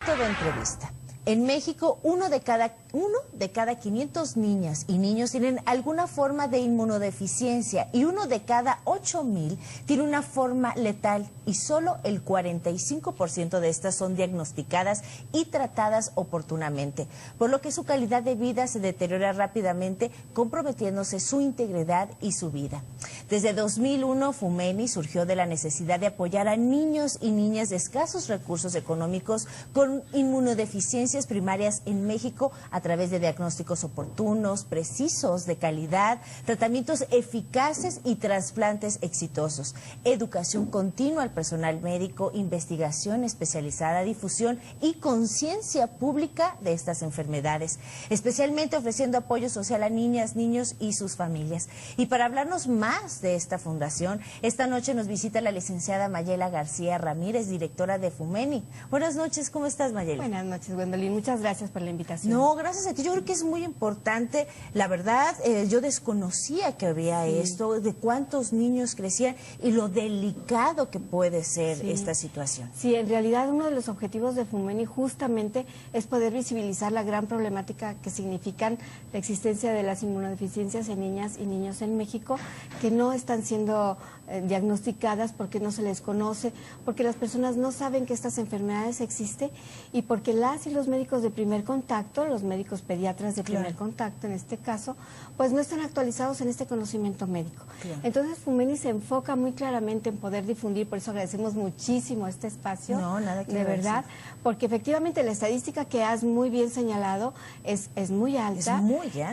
De entrevista. En México, uno de cada 500 niñas y niños tienen alguna forma de inmunodeficiencia y uno de cada 8,000 tiene una forma letal y solo el 45% de estas son diagnosticadas y tratadas oportunamente, por lo que su calidad de vida se deteriora rápidamente, comprometiéndose su integridad y su vida. Desde 2001, Fumeni surgió de la necesidad de apoyar a niños y niñas de escasos recursos económicos con inmunodeficiencias primarias en México a través de diagnósticos oportunos, precisos, de calidad, tratamientos eficaces y trasplantes exitosos, educación continua al personal médico, investigación especializada, difusión y conciencia pública de estas enfermedades, especialmente ofreciendo apoyo social a niñas, niños y sus familias. Y para hablarnos más de esta fundación, esta noche nos visita la licenciada Mayela García Ramírez, directora de Fumeni. Buenas noches, ¿cómo estás, Mayela? Buenas noches, Gwendolyn. Muchas gracias por la invitación. No, gracias a ti. Yo creo que es muy importante. La verdad, yo desconocía que había esto, de cuántos niños crecían y lo delicado que puede ser esta situación. Sí, en realidad uno de los objetivos de Fumeni justamente es poder visibilizar la gran problemática que significan la existencia de las inmunodeficiencias en niñas y niños en México, que no están siendo diagnosticadas porque no se les conoce, porque las personas no saben que estas enfermedades existen y porque las y los médicos de primer contacto, los médicos pediatras de primer contacto en este caso, pues no están actualizados en este conocimiento médico. Entonces Fumeni se enfoca muy claramente en poder difundir, por eso agradecemos muchísimo este espacio, de verdad, porque efectivamente la estadística que has muy bien señalado es muy alta,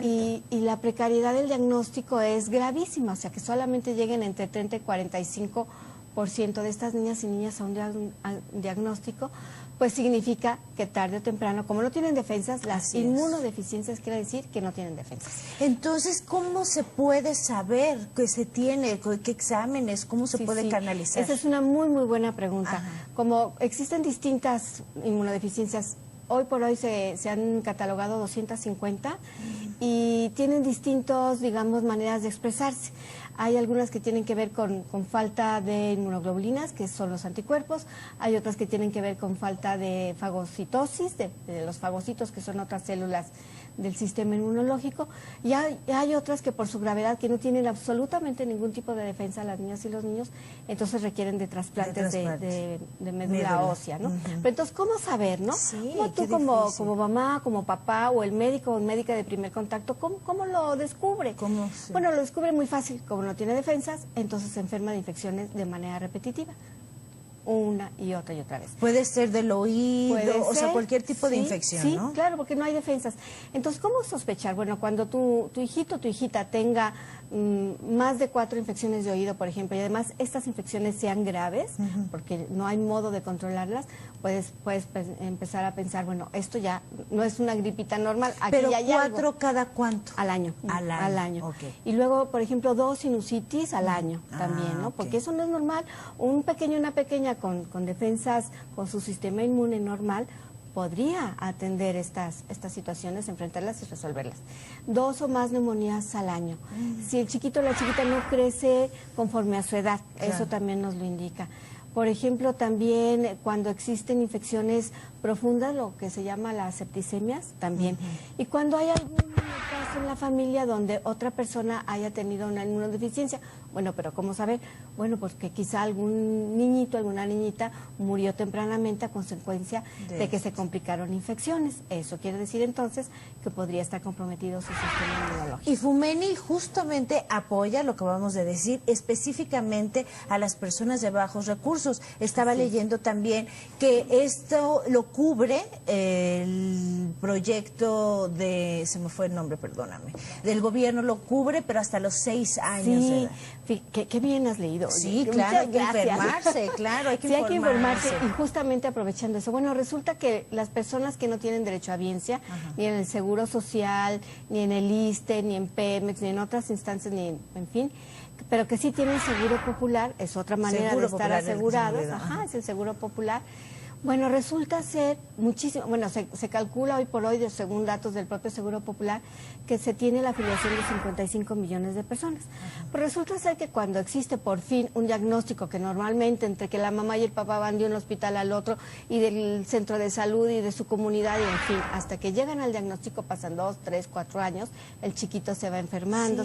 y la precariedad del diagnóstico es gravísima, o sea que solamente lleguen entre 30 y 45% de estas niñas y niñas a un diagnóstico, pues significa que tarde o temprano, como no tienen defensas, las inmunodeficiencias quiere decir que no tienen defensas. Entonces, ¿cómo se puede saber que se tiene, qué exámenes, cómo se puede canalizar? Esa es una muy buena pregunta. Como existen distintas inmunodeficiencias, hoy por hoy se han catalogado 250 y tienen distintos, digamos, maneras de expresarse. Hay algunas que tienen que ver con falta de inmunoglobulinas, que son los anticuerpos. Hay otras que tienen que ver con falta de fagocitosis, de los fagocitos, que son otras células del sistema inmunológico. Y hay otras que por su gravedad, que no tienen absolutamente ningún tipo de defensa las niñas y los niños, entonces requieren de trasplantes de médula ósea, ¿no? Pero entonces, ¿cómo saber, no? ¿Cómo tú como mamá, como papá o el médico o médica de primer contacto, cómo lo descubre? Bueno, lo descubre muy fácil. Como no tiene defensas, entonces se enferma de infecciones de manera repetitiva, una y otra vez. Puede ser del oído, o sea, cualquier tipo de infección, ¿no? Sí, claro, porque no hay defensas. Entonces, ¿cómo sospechar? Bueno, cuando tu hijito o tu hijita tenga más de 4 infecciones de oído, por ejemplo, y además estas infecciones sean graves, porque no hay modo de controlarlas, puedes empezar a pensar, bueno, esto ya no es una gripita normal. Aquí ¿Pero ya hay 4 algo. ¿Cada cuánto? Al año. Al año. Okay. Y luego, por ejemplo, 2 sinusitis al año también, ¿no? Porque eso no es normal. Un pequeño, una pequeña con defensas, con su sistema inmune normal, podría atender estas situaciones, enfrentarlas y resolverlas. 2 o más neumonías al año. Si el chiquito o la chiquita no crece conforme a su edad, eso también nos lo indica. Por ejemplo, también cuando existen infecciones profundas, lo que se llama las septicemias, también. Y cuando hay algún caso en la familia donde otra persona haya tenido una inmunodeficiencia. Bueno, pero ¿cómo saber? Bueno, porque quizá algún niñito, alguna niñita murió tempranamente a consecuencia de que se complicaron infecciones. Eso quiere decir entonces que podría estar comprometido su sistema inmunológico. Y Fumeni justamente apoya, lo que vamos a decir, específicamente a las personas de bajos recursos. Estaba leyendo también que esto lo cubre el proyecto se me fue el nombre, perdóname, del gobierno, lo cubre, pero hasta los 6 años de edad. Qué bien has leído. Sí, claro, hay que informarse, claro, hay que hay que informarse. Y justamente aprovechando eso, bueno, resulta que las personas que no tienen derecho a biencia, ni en el Seguro Social, ni en el ISSSTE, ni en Pemex, ni en otras instancias, ni en fin, pero que sí tienen seguro popular, es otra manera de estar asegurados, es el seguro popular. Bueno, resulta ser muchísimo, bueno, se calcula hoy por hoy, según datos del propio Seguro Popular, que se tiene la afiliación de 55 millones de personas. Pero resulta ser que cuando existe por fin un diagnóstico que normalmente entre que la mamá y el papá van de un hospital al otro y del centro de salud y de su comunidad y en fin, hasta que llegan al diagnóstico pasan 2, 3, 4 años, el chiquito se va enfermando,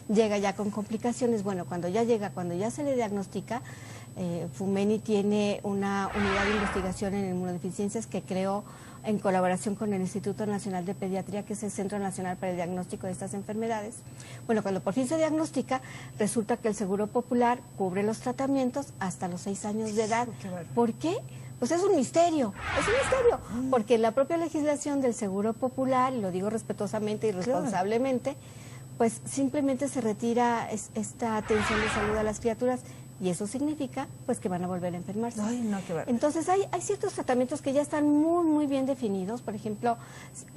llega ya con complicaciones. Bueno, cuando ya llega, cuando ya se le diagnostica, Fumeni tiene una unidad de investigación en inmunodeficiencias que creó en colaboración con el Instituto Nacional de Pediatría, que es el Centro Nacional para el Diagnóstico de estas enfermedades. Bueno, cuando por fin se diagnostica, resulta que el Seguro Popular cubre los tratamientos hasta los 6 años de edad. ¿Por qué? Pues es un misterio, porque la propia legislación del Seguro Popular, y lo digo respetuosamente y responsablemente, pues simplemente se retira esta atención de salud a las criaturas. Y eso significa, pues, que van a volver a enfermarse. Ay, no, qué barbaridad. Entonces, hay ciertos tratamientos que ya están muy bien definidos. Por ejemplo,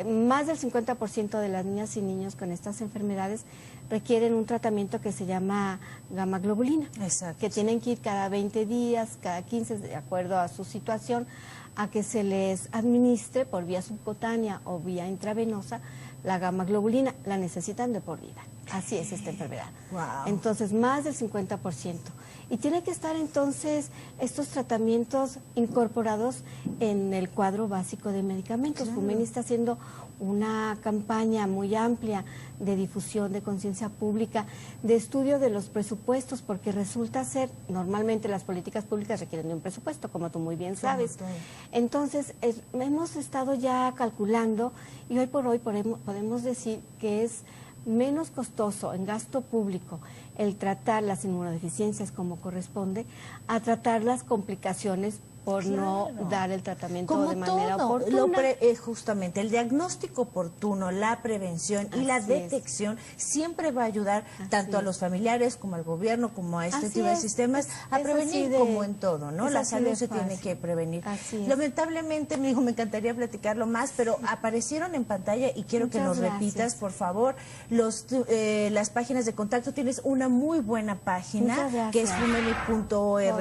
más del 50% de las niñas y niños con estas enfermedades requieren un tratamiento que se llama gamma globulina. Exacto. Que tienen que ir cada 20 días, cada 15, de acuerdo a su situación, a que se les administre por vía subcutánea o vía intravenosa la gamma globulina. La necesitan de por vida. Así es esta enfermedad. Wow. Entonces, más del 50%. Y tiene que estar entonces estos tratamientos incorporados en el cuadro básico de medicamentos. Claro. Fumeni está haciendo una campaña muy amplia de difusión, de conciencia pública, de estudio de los presupuestos, porque resulta ser, normalmente las políticas públicas requieren de un presupuesto, como tú muy bien sabes. Entonces, hemos estado ya calculando y hoy por hoy podemos decir que es menos costoso en gasto público el tratar las inmunodeficiencias como corresponde a tratar las complicaciones por no dar el tratamiento como de manera todo, oportuna. Justamente el diagnóstico oportuno, la prevención y la detección siempre va a ayudar tanto a los familiares como al gobierno, como a este tipo de sistemas, a prevenir como en todo, ¿no? La salud se tiene que prevenir. Lamentablemente, mi hijo, me encantaría platicarlo más, pero aparecieron en pantalla y quiero que nos repitas, por favor, las páginas de contacto. Tienes una muy buena página que es fumeni.org.mx.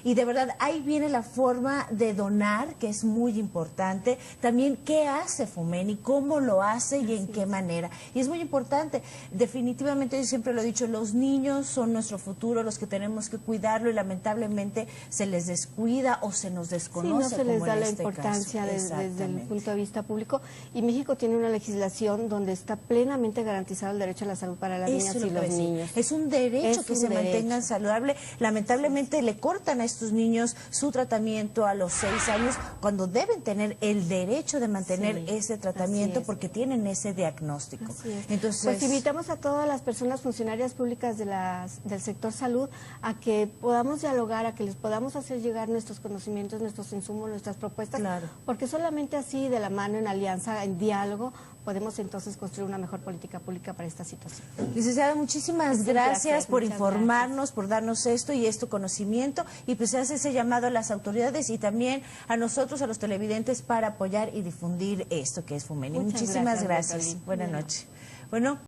Y de verdad, ahí viene la forma de donar, que es muy importante. También, ¿qué hace Fumeni? ¿Cómo lo hace y en qué manera? Y es muy importante. Definitivamente, yo siempre lo he dicho, los niños son nuestro futuro, los que tenemos que cuidarlo y lamentablemente se les descuida o se nos desconoce. Sí, no se les da la importancia desde el punto de vista público. Y México tiene una legislación donde está plenamente garantizado el derecho a la salud para las niñas y los niños. Es un derecho que se mantengan saludables. Lamentablemente le cortan a estos niños su tratamiento a los 6 años cuando deben tener el derecho de mantener ese tratamiento porque tienen ese diagnóstico. Entonces, pues invitamos a todas las personas funcionarias públicas del sector salud a que podamos dialogar, a que les podamos hacer llegar nuestros conocimientos, nuestros insumos, nuestras propuestas, porque solamente así, de la mano, en alianza, en diálogo, podemos entonces construir una mejor política pública para esta situación. Licenciada, muchísimas gracias por informarnos, por darnos esto y conocimiento, y pues se hace ese llamado a las autoridades y también a nosotros, a los televidentes, para apoyar y difundir esto que es Fumeni. Muchísimas gracias. Buenas noches. Bueno.